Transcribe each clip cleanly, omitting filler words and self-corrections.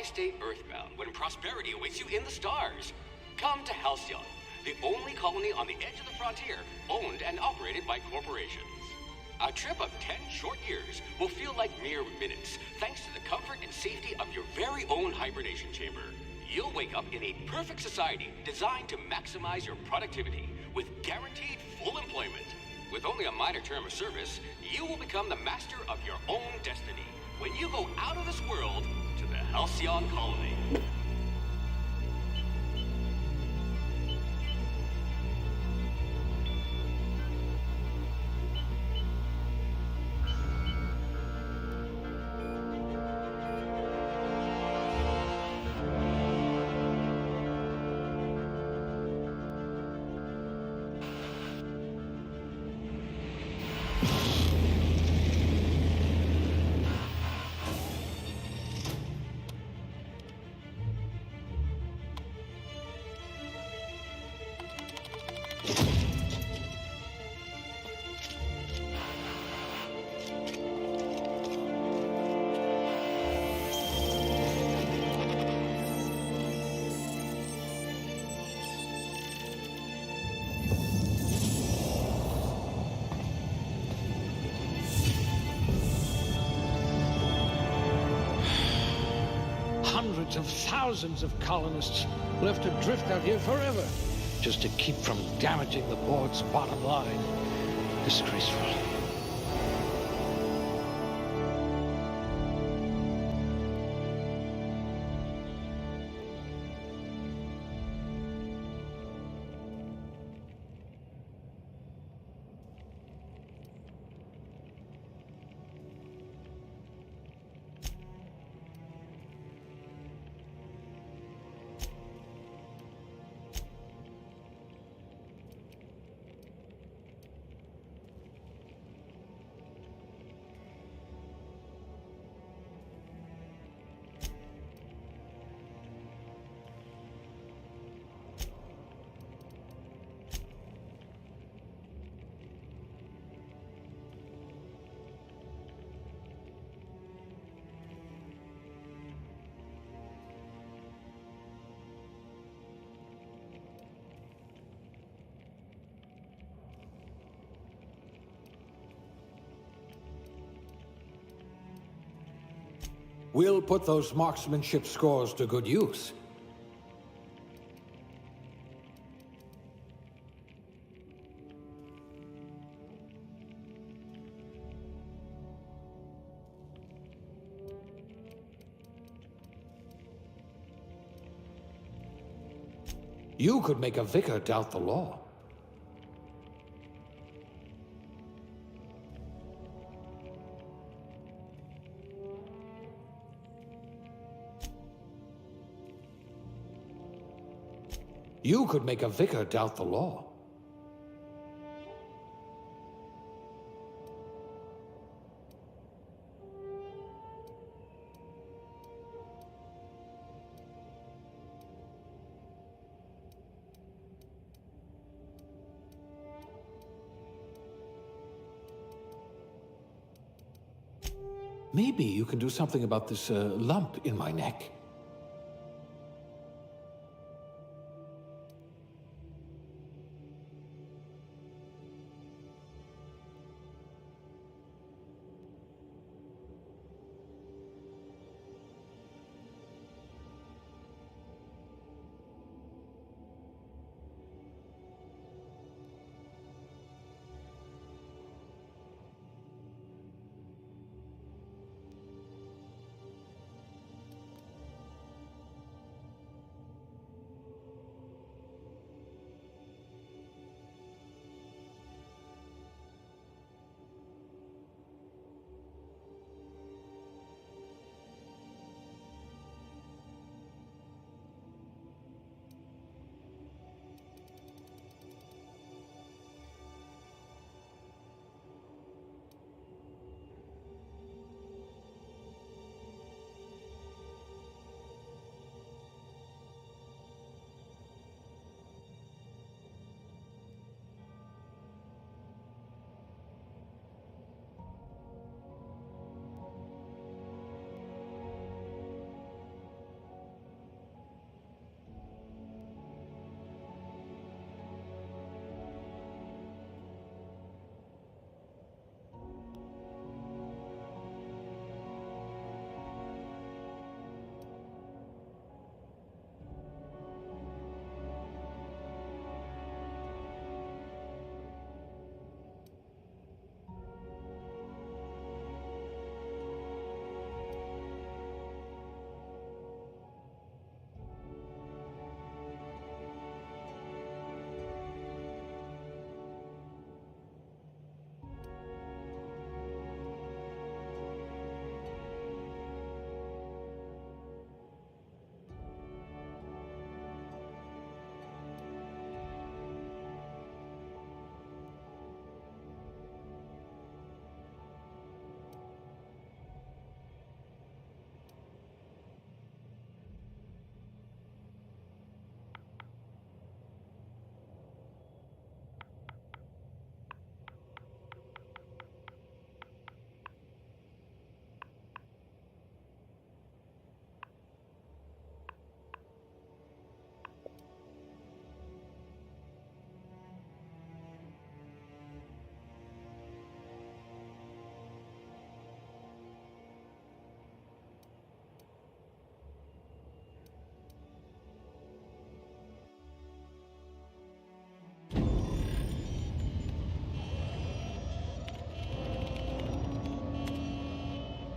stay earthbound when prosperity awaits you in the stars? Come to Halcyon, the only colony on the edge of the frontier, owned and operated by corporations. A trip of 10 short years will feel like mere minutes, thanks to the comfort and safety of your very own hibernation chamber. You'll wake up in a perfect society designed to maximize your productivity, with guaranteed full employment. With only a minor term of service, you will become the master of your own destiny when you go out of this world to the Halcyon colony. Hundreds of thousands of colonists will have to drift out here forever just to keep from damaging the board's bottom line. Disgraceful. We'll put those marksmanship scores to good use. You could make a vicar doubt the law. You could make a vicar doubt the law. Maybe you can do something about this lump in my neck.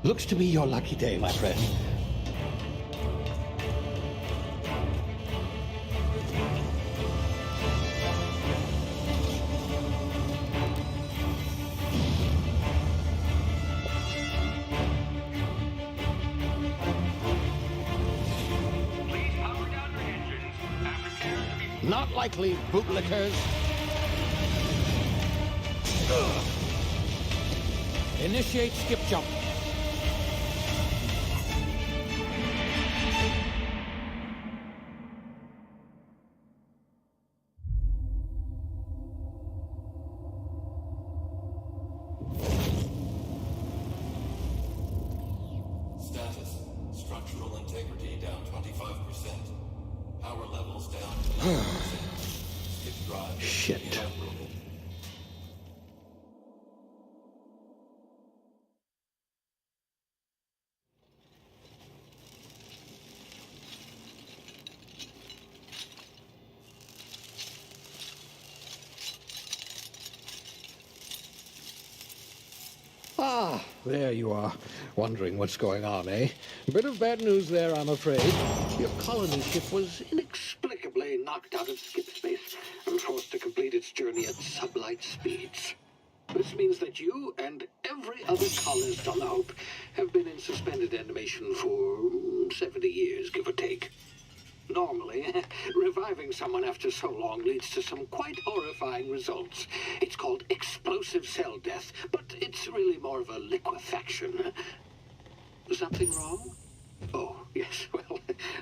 Looks to be your lucky day, my friend. Please power down your engines. Aftercare to be... Not likely, bootlickers. Initiate skip jump. Status. Structural integrity down 25%. Power levels down 11%. Skip drive. Shit. Inoperable. Ah, there you are. Wondering what's going on, eh? Bit of bad news there, I'm afraid. Your colony ship was inexplicably knocked out of skip space and forced to complete its journey at sublight speeds. This means that you and every other colonist on the Hope have been in suspended animation for 70 years, give or take. Normally, reviving someone after so long leads to some quite horrifying results. It's called explosive cell death, but it's really more of a liquefaction. Something wrong? Oh, yes, well,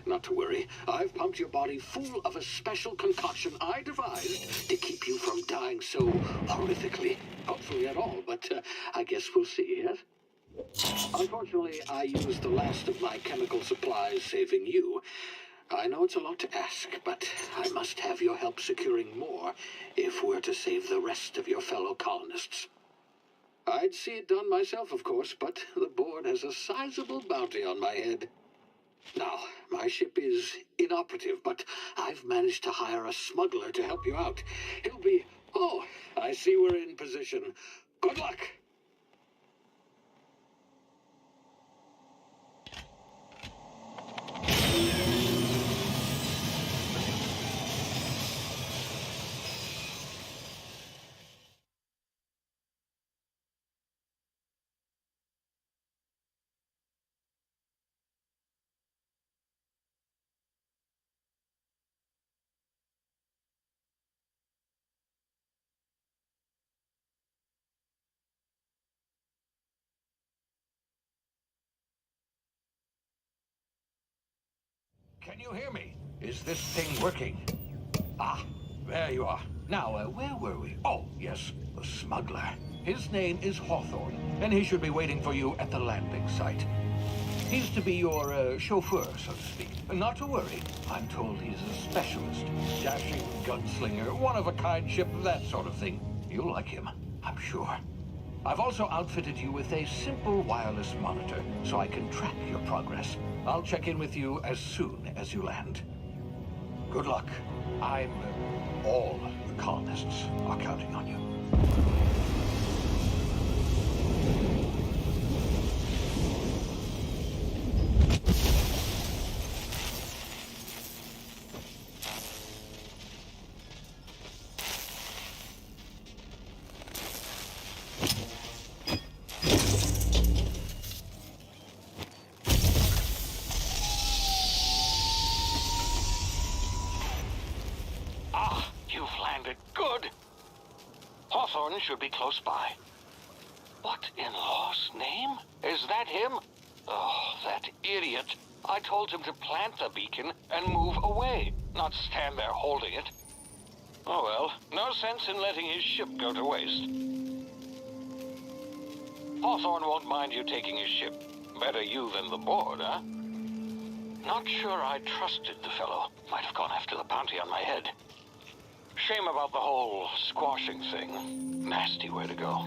not to worry. I've pumped your body full of a special concoction I devised to keep you from dying so horrifically. Hopefully at all, but I guess we'll see, yes? Unfortunately, I used the last of my chemical supplies saving you. I know it's a lot to ask, but I must have your help securing more if we're to save the rest of your fellow colonists. I'd see it done myself, of course, but the board has a sizable bounty on my head. Now, my ship is inoperative, but I've managed to hire a smuggler to help you out. He'll be... Oh, I see we're in position. Good luck! Can you hear me? Is this thing working? Ah, there you are. Now, where were we? Oh, yes, the smuggler. His name is Hawthorne, and he should be waiting for you at the landing site. He's to be your chauffeur, so to speak. Not to worry. I'm told he's a specialist. Dashing gunslinger, one-of-a-kind ship, that sort of thing. You'll like him, I'm sure. I've also outfitted you with a simple wireless monitor, so I can track your progress. I'll check in with you as soon as you land. Good luck. All the colonists are counting on you. Hawthorne should be close by. What in law's name? Is that him? Oh, that idiot. I told him to plant the beacon and move away, not stand there holding it. Oh well, no sense in letting his ship go to waste. Hawthorne won't mind you taking his ship. Better you than the board, huh? Not sure I trusted the fellow. Might have gone after the bounty on my head. Shame about the whole squashing thing. Nasty way to go.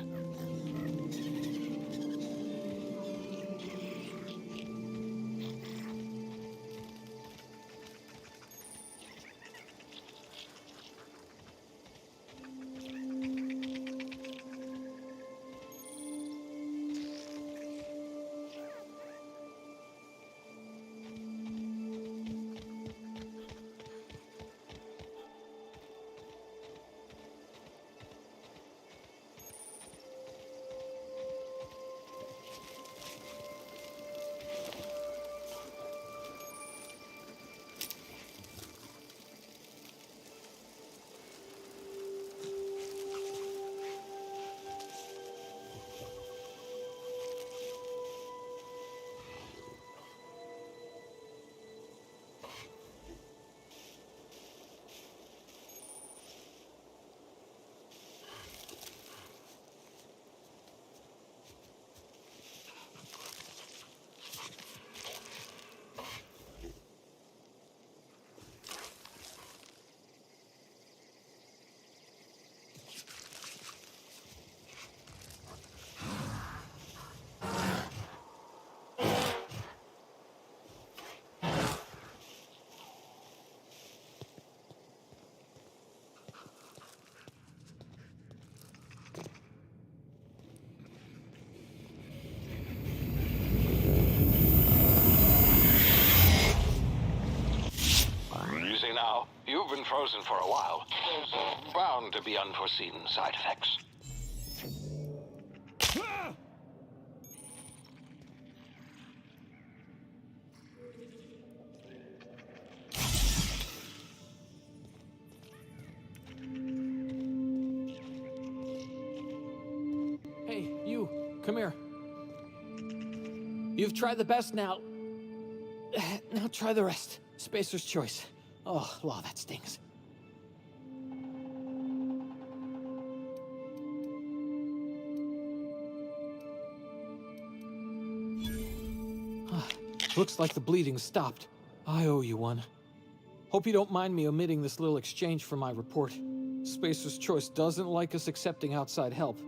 frozen for a while, there's bound to be unforeseen side effects. Hey, you, come here. You've tried the best now. Now try the rest. Spacer's choice. Oh, law, that stings. Looks like the bleeding stopped. I owe you one. Hope you don't mind me omitting this little exchange from my report. Spacer's choice doesn't like us accepting outside help.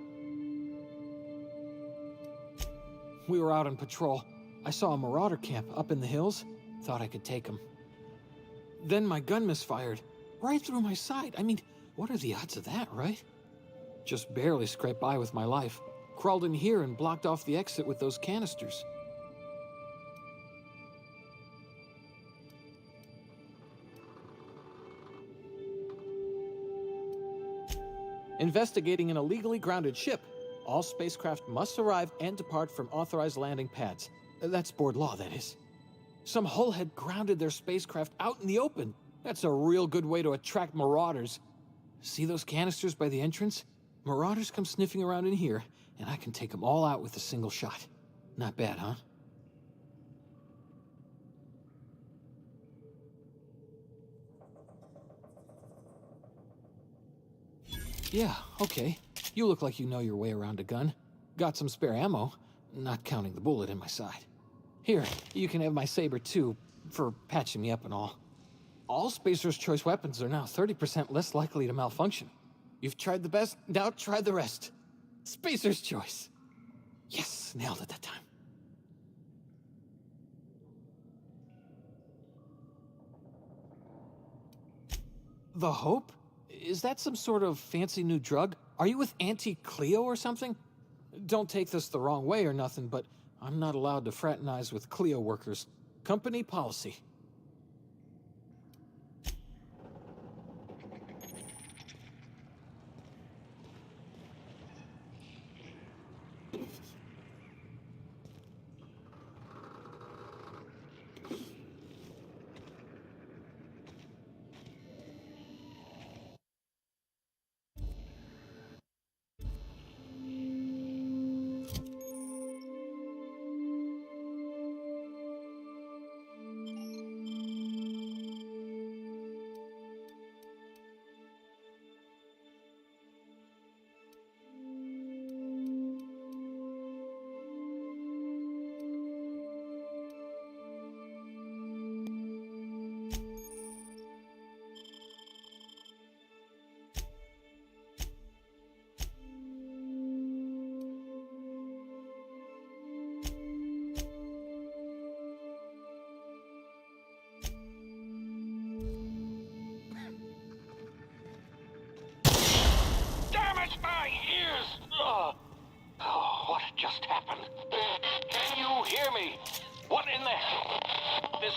We were out on patrol. I saw a marauder camp up in the hills. Thought I could take him. Then my gun misfired. Right through my side. I mean, what are the odds of that, right? Just barely scraped by with my life. Crawled in here and blocked off the exit with those canisters. Investigating an illegally grounded ship. All spacecraft must arrive and depart from authorized landing pads. That's board law, that is. Some hullhead grounded their spacecraft out in the open. That's a real good way to attract marauders. See those canisters by the entrance? Marauders come sniffing around in here, and I can take them all out with a single shot. Not bad, huh? Yeah, okay. You look like you know your way around a gun. Got some spare ammo, not counting the bullet in my side. Here, you can have my saber too, for patching me up and all. All Spacer's choice weapons are now 30% less likely to malfunction. You've tried the best, now try the rest. Spacer's choice. Yes, nailed it that time. The Hope? Is that some sort of fancy new drug? Are you with Auntie Cleo or something? Don't take this the wrong way or nothing, but I'm not allowed to fraternize with Cleo workers. Company policy. Damn it, my ears! Oh, what just happened? Can you hear me? What in the hell? This...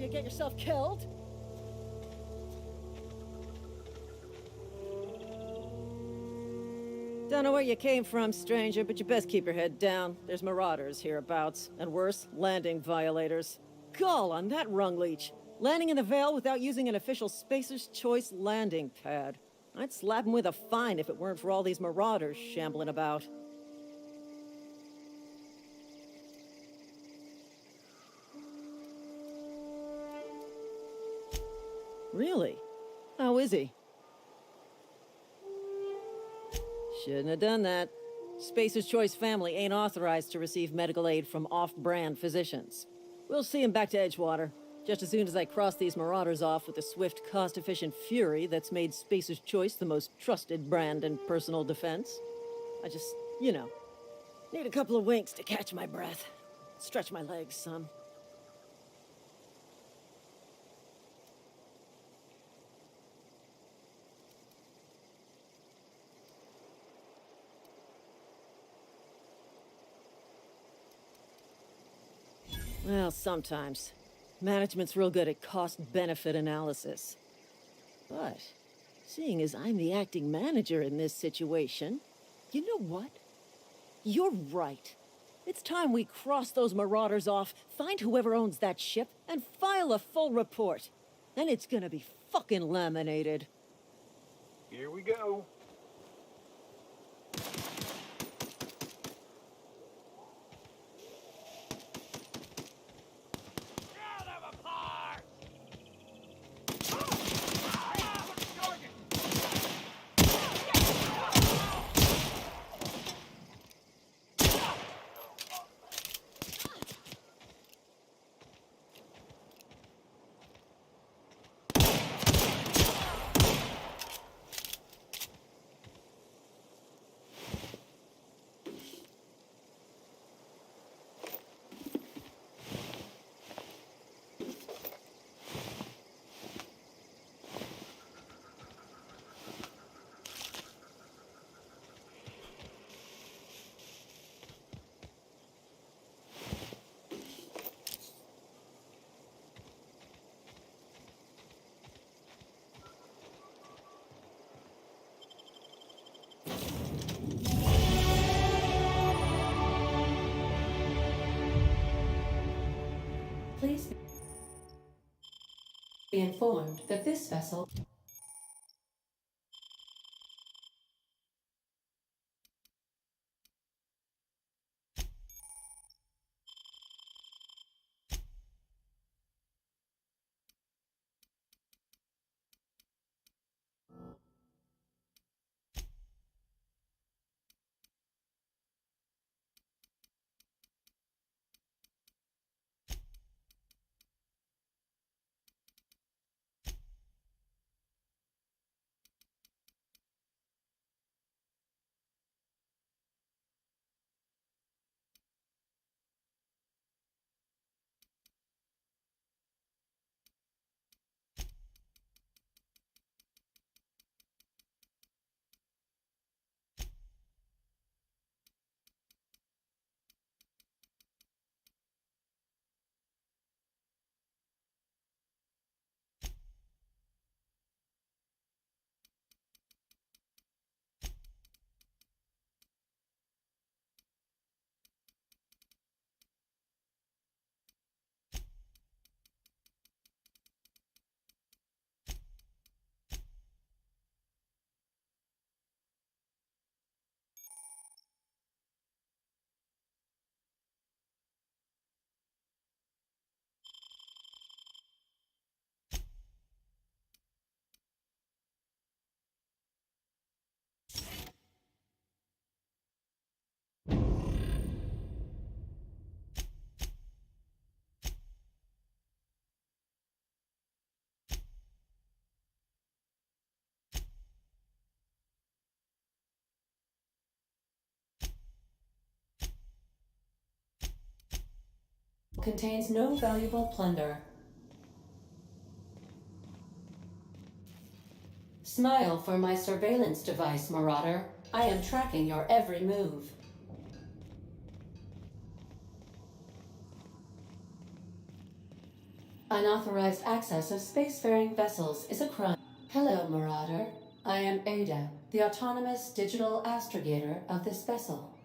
to get yourself killed? Don't know where you came from, stranger, but you best keep your head down. There's marauders hereabouts, and worse, landing violators. Gall on that rung leech. Landing in the Vale without using an official Spacer's Choice landing pad. I'd slap him with a fine if it weren't for all these marauders shambling about. Really? How is he? Shouldn't have done that. Spacer's Choice family ain't authorized to receive medical aid from off-brand physicians. We'll see him back to Edgewater, just as soon as I cross these marauders off with the swift, cost-efficient fury that's made Spacer's Choice the most trusted brand in personal defense. I just, need a couple of winks to catch my breath. Stretch my legs some. Well, sometimes. Management's real good at cost-benefit analysis. But, seeing as I'm the acting manager in this situation, you know what? You're right. It's time we cross those marauders off, find whoever owns that ship, and file a full report. Then it's gonna be fucking laminated. Here we go. Please be informed that this vessel contains no valuable plunder. Smile for my surveillance device, Marauder. I am tracking your every move. Unauthorized access of spacefaring vessels is a crime. Hello, Marauder. I am Ada, the autonomous digital astrogator of this vessel.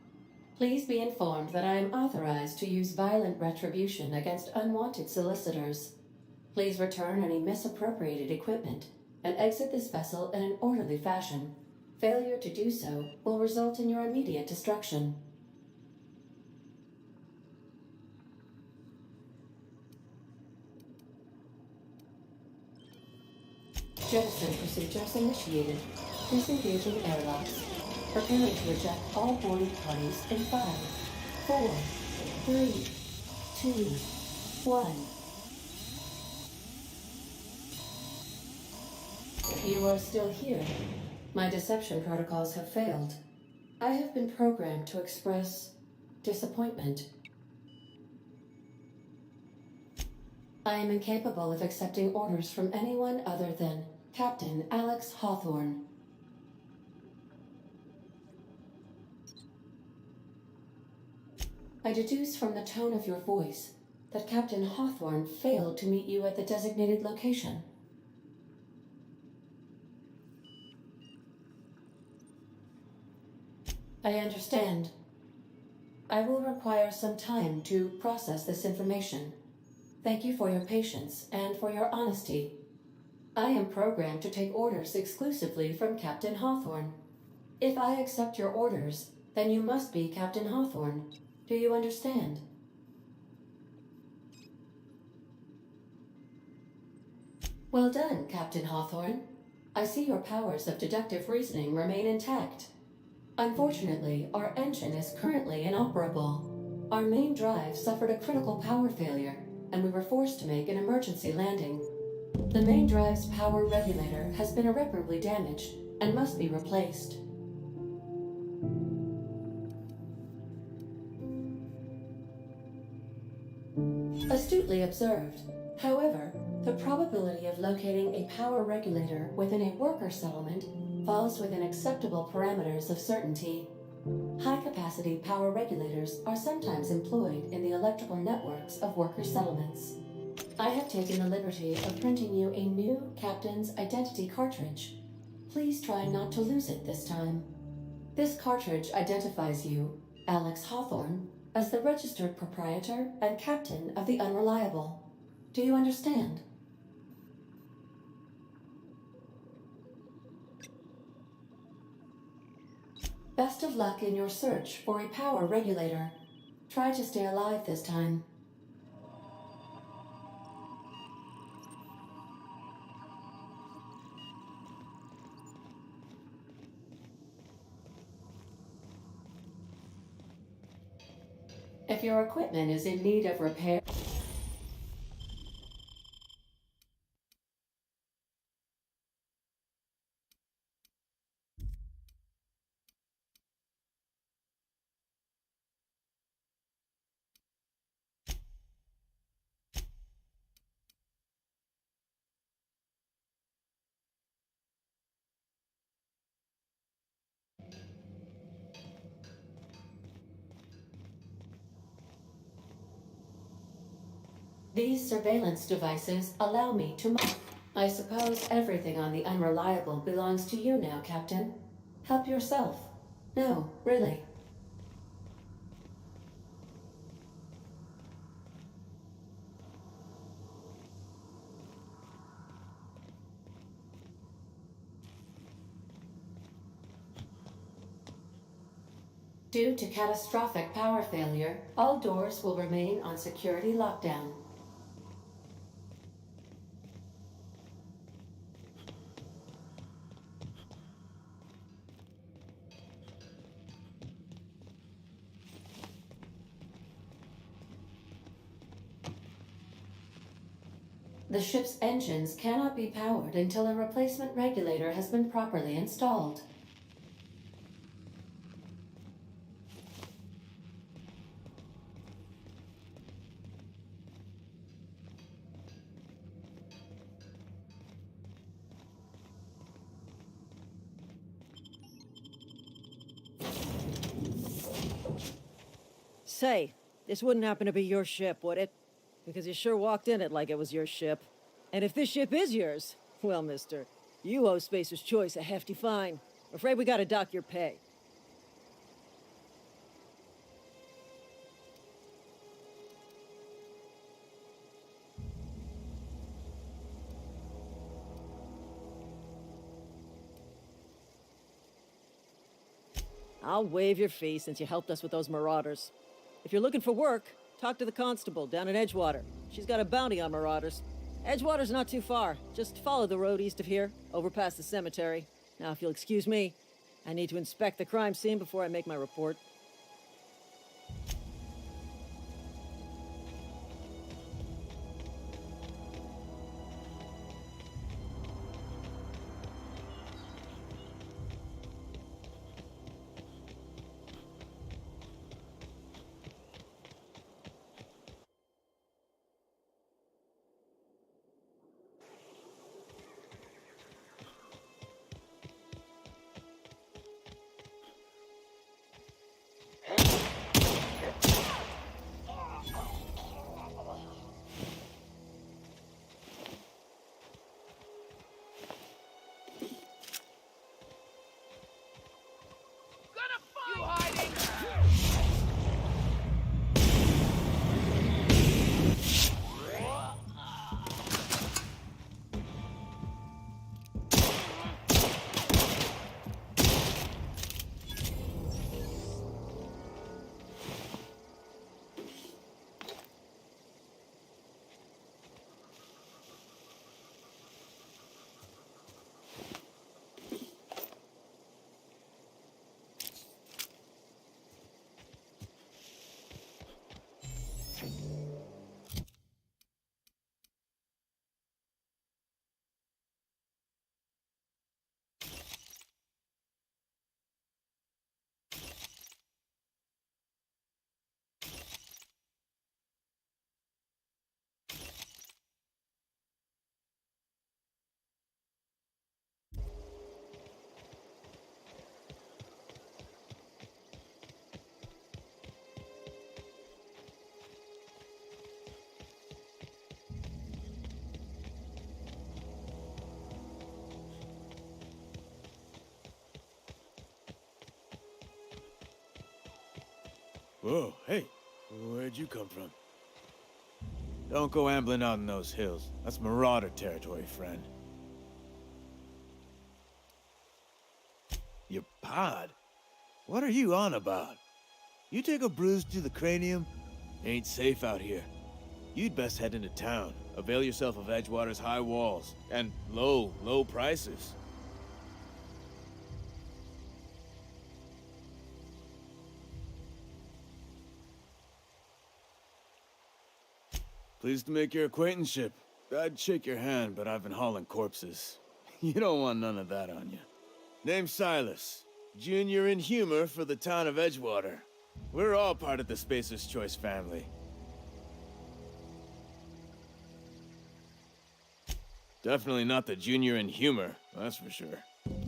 Please be informed that I am authorized to use violent retribution against unwanted solicitors. Please return any misappropriated equipment and exit this vessel in an orderly fashion. Failure to do so will result in your immediate destruction. Jettison procedures initiated. Disengaging airlocks. Preparing to eject all boarding parties in 5, 4, 3, 2, 1. You are still here. My deception protocols have failed. I have been programmed to express disappointment. I am incapable of accepting orders from anyone other than Captain Alex Hawthorne. I deduce from the tone of your voice that Captain Hawthorne failed to meet you at the designated location. I understand. I will require some time to process this information. Thank you for your patience and for your honesty. I am programmed to take orders exclusively from Captain Hawthorne. If I accept your orders, then you must be Captain Hawthorne. Do you understand? Well done, Captain Hawthorne. I see your powers of deductive reasoning remain intact. Unfortunately, our engine is currently inoperable. Our main drive suffered a critical power failure, and we were forced to make an emergency landing. The main drive's power regulator has been irreparably damaged and must be replaced. Astutely observed. However, the probability of locating a power regulator within a worker settlement falls within acceptable parameters of certainty. High-capacity power regulators are sometimes employed in the electrical networks of worker settlements. I have taken the liberty of printing you a new Captain's Identity cartridge. Please try not to lose it this time. This cartridge identifies you, Alex Hawthorne, as the registered proprietor and captain of the Unreliable. Do you understand? Best of luck in your search for a power regulator. Try to stay alive this time. If your equipment is in need of repair, these surveillance devices allow me to... I suppose everything on the Unreliable belongs to you now, Captain. Help yourself. No, really. Due to catastrophic power failure, all doors will remain on security lockdown. The ship's engines cannot be powered until a replacement regulator has been properly installed. Say, this wouldn't happen to be your ship, would it? Because you sure walked in it like it was your ship. And if this ship is yours, well, mister, you owe Spacer's Choice a hefty fine. Afraid we gotta dock your pay. I'll waive your fee since you helped us with those marauders. If you're looking for work, talk to the constable down in Edgewater. She's got a bounty on marauders. Edgewater's not too far. Just follow the road east of here, over past the cemetery. Now, if you'll excuse me, I need to inspect the crime scene before I make my report. Whoa, hey, where'd you come from? Don't go ambling out in those hills. That's marauder territory, friend. Your pod? What are you on about? You take a bruise to the cranium? Ain't safe out here. You'd best head into town. Avail yourself of Edgewater's high walls and low prices. Pleased to make your acquaintanceship. I'd shake your hand, but I've been hauling corpses. You don't want none of that on you. Name's Silas. Junior in humor for the town of Edgewater. We're all part of the Spacer's Choice family. Definitely not the junior in humor, that's for sure.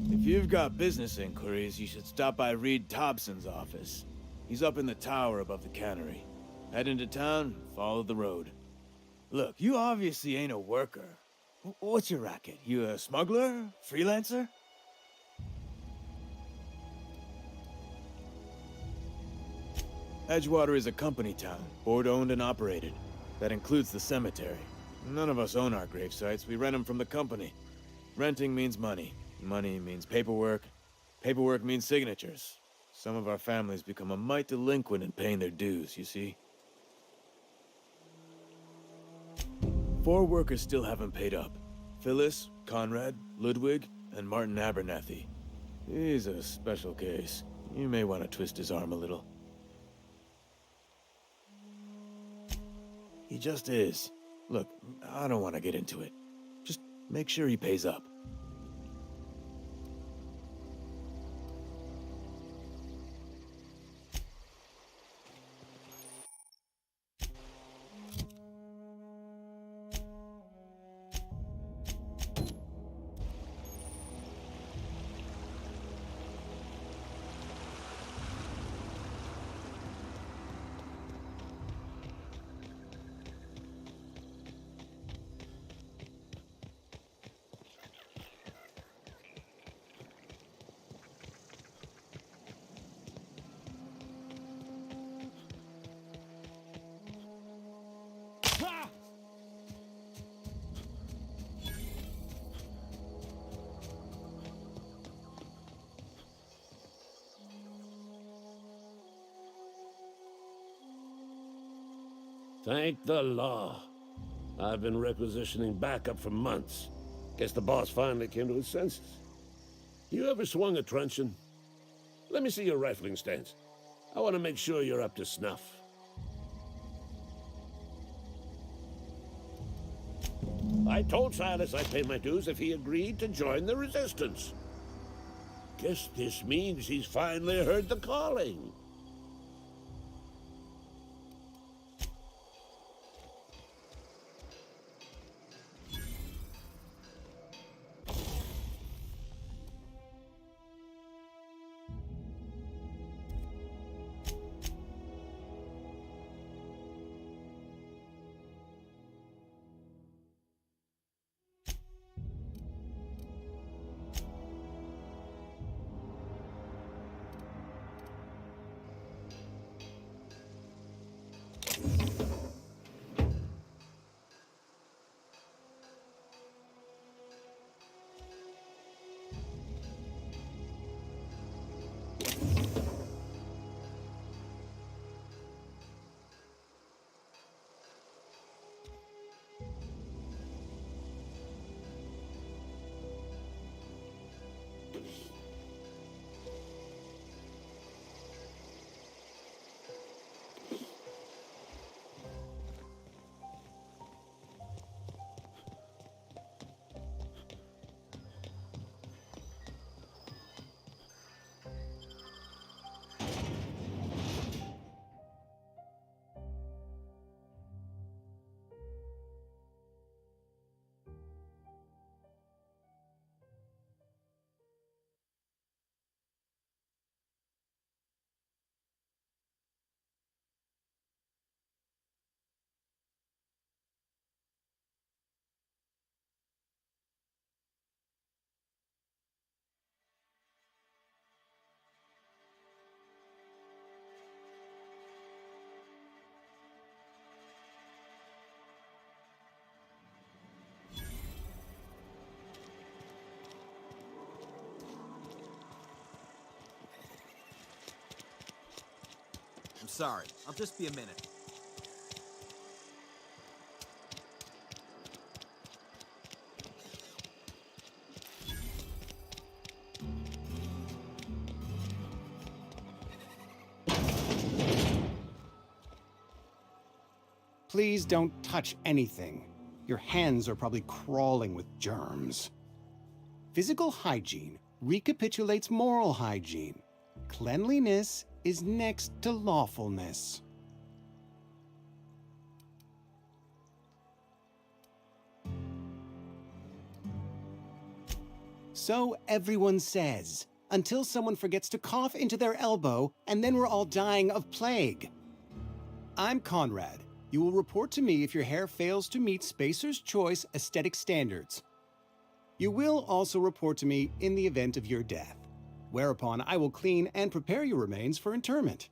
If you've got business inquiries, you should stop by Reed Thompson's office. He's up in the tower above the cannery. Head into town, follow the road. Look, you obviously ain't a worker. What's your racket? You a smuggler? Freelancer? Edgewater is a company town, board-owned and operated. That includes the cemetery. None of us own our grave sites. We rent them from the company. Renting means money. Money means paperwork. Paperwork means signatures. Some of our families become a mite delinquent in paying their dues, you see? 4 workers still haven't paid up. Phyllis, Conrad, Ludwig, and Martin Abernathy. He's a special case. You may want to twist his arm a little. He just is. Look, I don't want to get into it. Just make sure he pays up. Thank the law. I've been requisitioning backup for months. Guess the boss finally came to his senses. You ever swung a truncheon? Let me see your rifling stance. I want to make sure you're up to snuff. I told Silas I'd pay my dues if he agreed to join the resistance. Guess this means he's finally heard the calling. I'm sorry. I'll just be a minute. Please don't touch anything. Your hands are probably crawling with germs. Physical hygiene recapitulates moral hygiene. Cleanliness is next to lawfulness. So everyone says, until someone forgets to cough into their elbow, and then we're all dying of plague. I'm Conrad. You will report to me if your hair fails to meet Spacer's Choice aesthetic standards. You will also report to me in the event of your death, whereupon I will clean and prepare your remains for interment.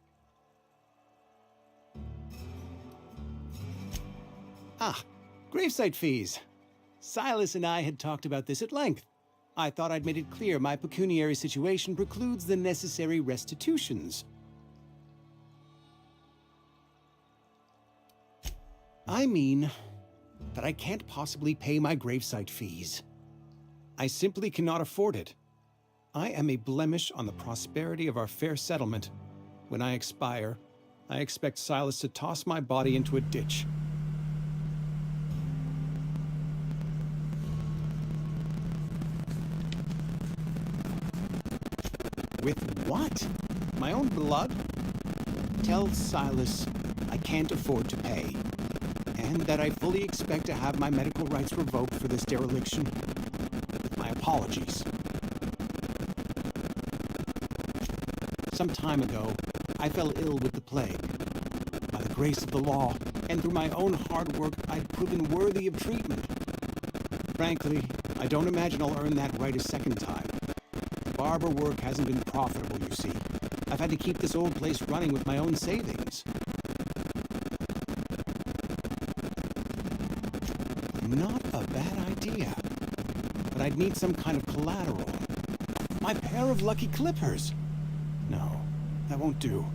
Ah, gravesite fees. Silas and I had talked about this at length. I thought I'd made it clear my pecuniary situation precludes the necessary restitutions. I mean that I can't possibly pay my gravesite fees. I simply cannot afford it. I am a blemish on the prosperity of our fair settlement. When I expire, I expect Silas to toss my body into a ditch. With what? My own blood? Tell Silas I can't afford to pay, and that I fully expect to have my medical rights revoked for this dereliction. My apologies. Some time ago, I fell ill with the plague. By the grace of the law, and through my own hard work, I'd proven worthy of treatment. Frankly, I don't imagine I'll earn that right a second time. Barber work hasn't been profitable, you see. I've had to keep this old place running with my own savings. Not a bad idea. But I'd need some kind of collateral. My pair of lucky clippers! No, that won't do.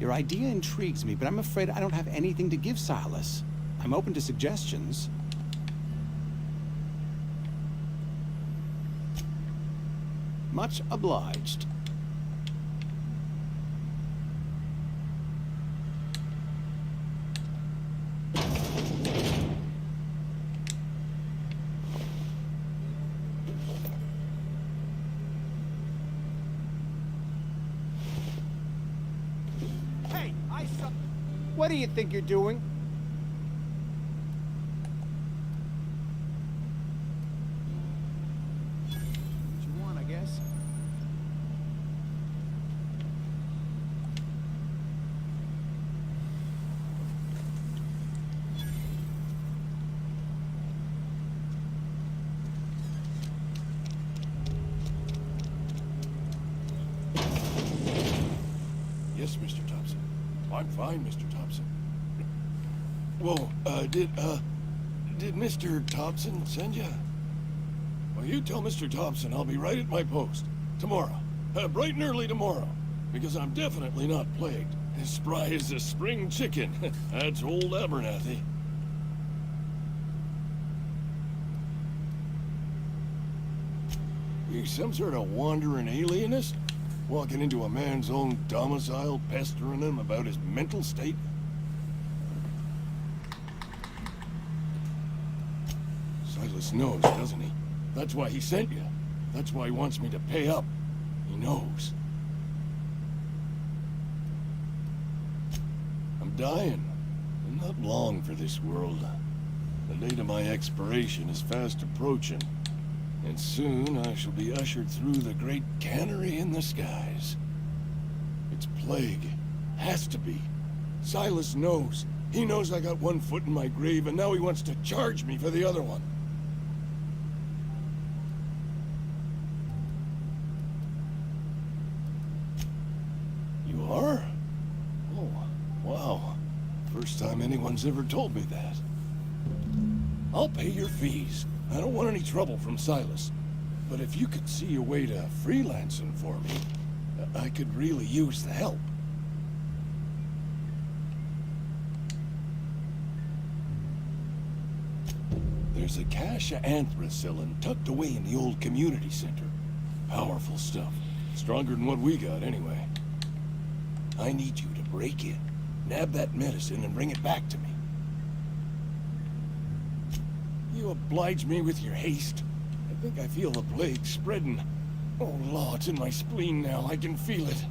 Your idea intrigues me, but I'm afraid I don't have anything to give Silas. I'm open to suggestions. Much obliged. Hey, I saw... What do you think you're doing? What you want, I guess. Yes, Mr. Thompson. I'm fine, Mr. Thompson. Whoa, did Mr. Thompson send you? Well, you tell Mr. Thompson I'll be right at my post. Tomorrow. Bright and early tomorrow. Because I'm definitely not plagued. As spry as a spring chicken. That's old Abernathy. You some sort of wandering alienist? Walking into a man's own domicile, pestering him about his mental state? Silas knows, doesn't he? That's why he sent you. That's why he wants me to pay up. He knows. I'm dying. I'm not long for this world. The date of my expiration is fast approaching. And soon I shall be ushered through the great cannery in the skies. It's plague. Has to be. Silas knows. He knows I got one foot in my grave, and now he wants to charge me for the other one. You are? Oh, wow. First time anyone's ever told me that. I'll pay your fees. I don't want any trouble from Silas. But if you could see a way to freelancing for me, I could really use the help. There's a cache of anthracillin tucked away in the old community center. Powerful stuff. Stronger than what we got, anyway. I need you to break in, nab that medicine, and bring it back to me. You oblige me with your haste. I think I feel the plague spreading. Oh, Law, it's in my spleen now. I can feel it.